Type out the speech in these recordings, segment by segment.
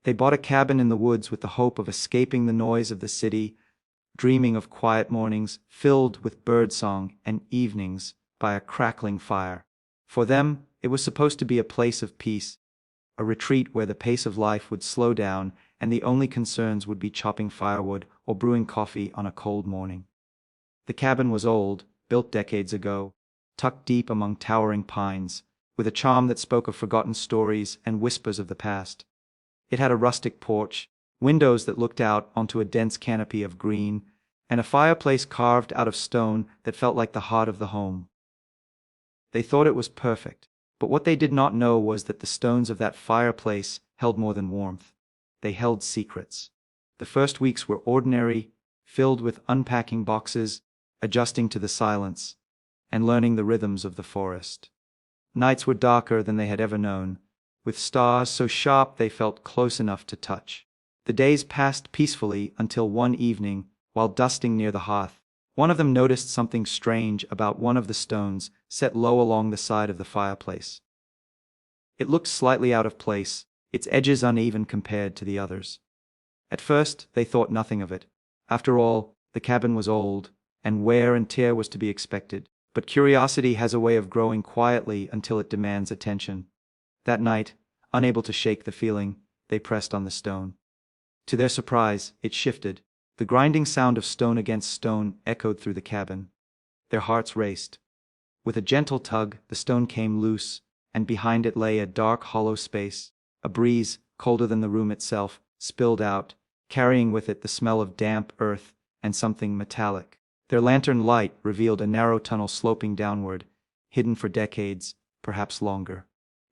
They bought a cabin in the woods with the hope of escaping the noise of the city, dreaming of quiet mornings filled with birdsong and evenings by a crackling fire. For them, it was supposed to be a place of peace, a retreat where the pace of life would slow down and the only concerns would be chopping firewood or brewing coffee on a cold morning. The cabin was old, built decades ago, tucked deep among towering pines, with a charm that spoke of forgotten stories and whispers of the past. It had a rustic porch, windows that looked out onto a dense canopy of green, and a fireplace carved out of stone that felt like the heart of the home. They thought it was perfect, but what they did not know was that the stones of that fireplace held more than warmth. They held secrets. The first weeks were ordinary, filled with unpacking boxes, adjusting to the silence, and learning the rhythms of the forest. Nights were darker than they had ever known, with stars so sharp they felt close enough to touch. The days passed peacefully until one evening, while dusting near the hearth, one of them noticed something strange about one of the stones set low along the side of the fireplace. It looked slightly out of place, its edges uneven compared to the others. At first, they thought nothing of it. After all, the cabin was old, and wear and tear was to be expected. But curiosity has a way of growing quietly until it demands attention. That night, unable to shake the feeling, they pressed on the stone. To their surprise, it shifted. The grinding sound of stone against stone echoed through the cabin. Their hearts raced. With a gentle tug, the stone came loose, and behind it lay a dark, hollow space. A breeze, colder than the room itself, spilled out, carrying with it the smell of damp earth and something metallic. Their lantern light revealed a narrow tunnel sloping downward, hidden for decades, perhaps longer.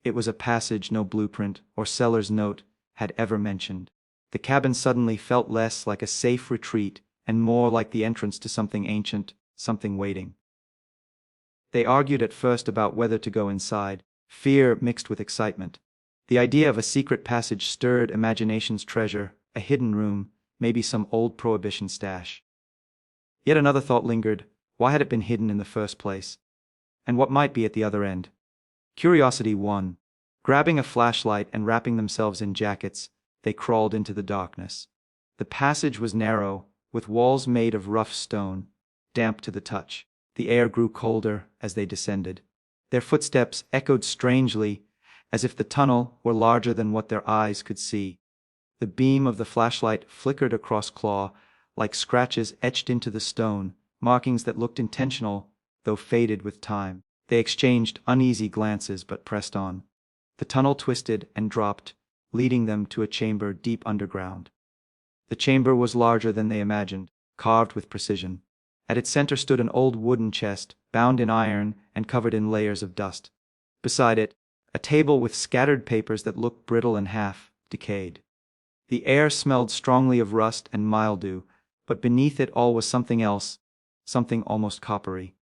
It was a passage no blueprint or seller's note had ever mentioned. The cabin suddenly felt less like a safe retreat and more like the entrance to something ancient, something waiting. They argued at first about whether to go inside, fear mixed with excitement. The idea of a secret passage stirred imagination's treasure, a hidden room, maybe some old prohibition stash. Yet another thought lingered. Why had it been hidden in the first place? And what might be at the other end? Curiosity won. Grabbing a flashlight and wrapping themselves in jackets, they crawled into the darkness. The passage was narrow, with walls made of rough stone, damp to the touch. The air grew colder as they descended. Their footsteps echoed strangely, as if the tunnel were larger than what their eyes could see. The beam of the flashlight flickered across claw, like scratches etched into the stone, markings that looked intentional, though faded with time. They exchanged uneasy glances but pressed on. The tunnel twisted and dropped, leading them to a chamber deep underground. The chamber was larger than they imagined, carved with precision. At its center stood an old wooden chest, bound in iron and covered in layers of dust. Beside it, a table with scattered papers that looked brittle and half-decayed. The air smelled strongly of rust and mildew, but beneath it all was something else, something almost coppery.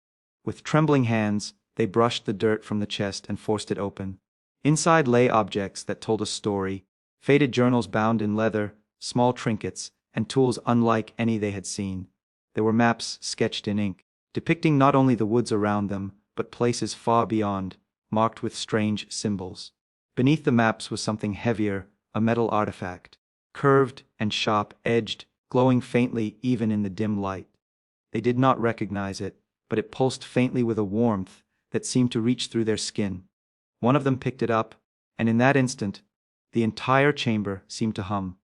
With trembling hands, they brushed the dirt from the chest and forced it open. Inside lay objects that told a story, faded journals bound in leather, small trinkets, and tools unlike any they had seen. There were maps sketched in ink, depicting not only the woods around them, but places far beyond, marked with strange symbols. Beneath the maps was something heavier, a metal artifact, curved and sharp-edged, glowing faintly even in the dim light. They did not recognize it, but it pulsed faintly with a warmth that seemed to reach through their skin. One of them picked it up, and in that instant, the entire chamber seemed to hum.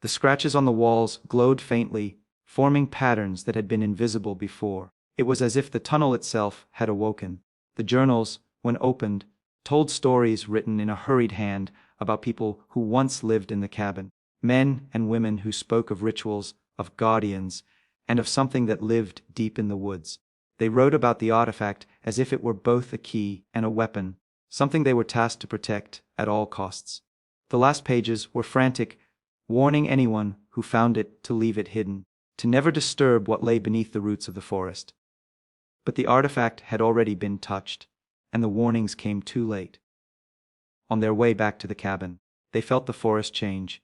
The scratches on the walls glowed faintly, forming patterns that had been invisible before. It was as if the tunnel itself had awoken. The journals, when opened, told stories written in a hurried hand about people who once lived in the cabin. Men and women who spoke of rituals, of guardians, and of something that lived deep in the woods. They wrote about the artifact as if it were both a key and a weapon, something they were tasked to protect at all costs. The last pages were frantic, warning anyone who found it to leave it hidden, to never disturb what lay beneath the roots of the forest. But the artifact had already been touched, and the warnings came too late. On their way back to the cabin, they felt the forest change.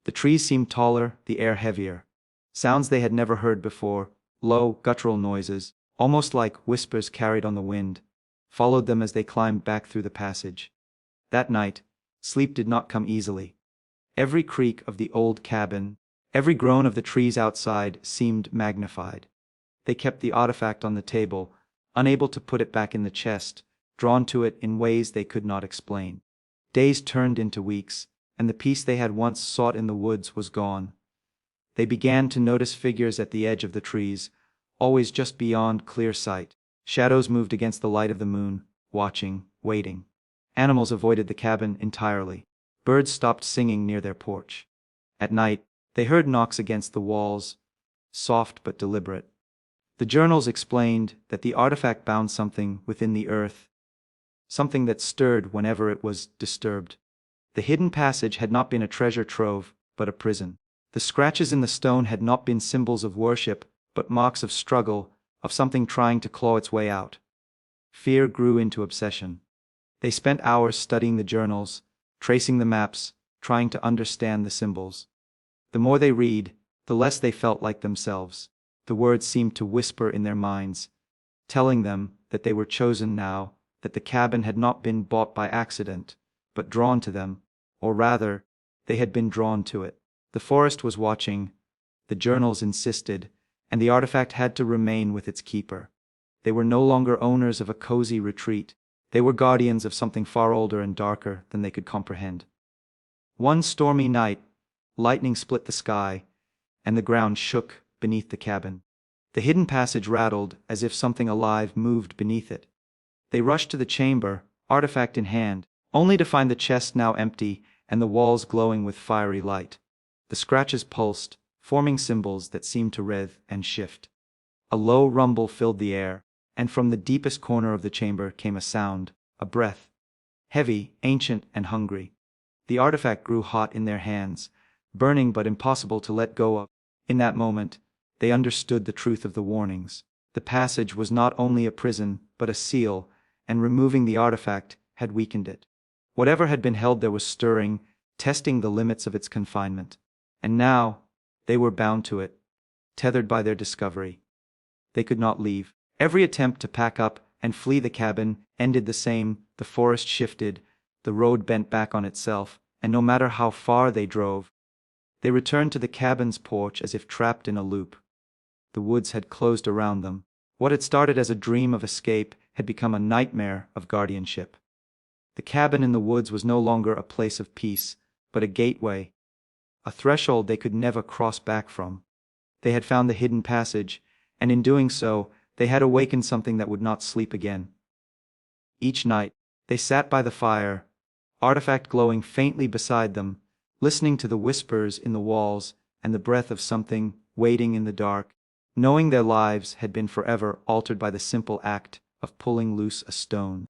The trees seemed taller, the air heavier. Sounds they had never heard before, low, guttural noises, almost like whispers carried on the wind, followed them as they climbed back through the passage. That night, sleep did not come easily. Every creak of the old cabin, every groan of the trees outside seemed magnified. They kept the artifact on the table, unable to put it back in the chest, drawn to it in ways they could not explain. Days turned into weeks, and the peace they had once sought in the woods was gone. They began to notice figures at the edge of the trees, always just beyond clear sight. Shadows moved against the light of the moon, watching, waiting. Animals avoided the cabin entirely. Birds stopped singing near their porch. At night, they heard knocks against the walls, soft but deliberate. The journals explained that the artifact bound something within the earth, something that stirred whenever it was disturbed. The hidden passage had not been a treasure trove, but a prison. The scratches in the stone had not been symbols of worship, but marks of struggle, of something trying to claw its way out. Fear grew into obsession. They spent hours studying the journals, tracing the maps, trying to understand the symbols. The more they read, the less they felt like themselves. The words seemed to whisper in their minds, telling them that they were chosen now, that the cabin had not been bought by accident, but drawn to them, or rather, they had been drawn to it. The forest was watching, the journals insisted, and the artifact had to remain with its keeper. They were no longer owners of a cozy retreat. They were guardians of something far older and darker than they could comprehend. One stormy night, lightning split the sky, and the ground shook beneath the cabin. The hidden passage rattled as if something alive moved beneath it. They rushed to the chamber, artifact in hand, only to find the chest now empty and the walls glowing with fiery light. The scratches pulsed, forming symbols that seemed to writhe and shift. A low rumble filled the air, and from the deepest corner of the chamber came a sound, a breath. Heavy, ancient, and hungry. The artifact grew hot in their hands, burning but impossible to let go of. In that moment, they understood the truth of the warnings. The passage was not only a prison, but a seal, and removing the artifact had weakened it. Whatever had been held there was stirring, testing the limits of its confinement. And now, they were bound to it, tethered by their discovery. They could not leave. Every attempt to pack up and flee the cabin ended the same. The forest shifted, the road bent back on itself, and no matter how far they drove, they returned to the cabin's porch as if trapped in a loop. The woods had closed around them. What had started as a dream of escape had become a nightmare of guardianship. The cabin in the woods was no longer a place of peace, but a gateway, a threshold they could never cross back from. They had found the hidden passage, and in doing so, they had awakened something that would not sleep again. Each night, they sat by the fire, artifact glowing faintly beside them, listening to the whispers in the walls and the breath of something waiting in the dark, knowing their lives had been forever altered by the simple act of pulling loose a stone.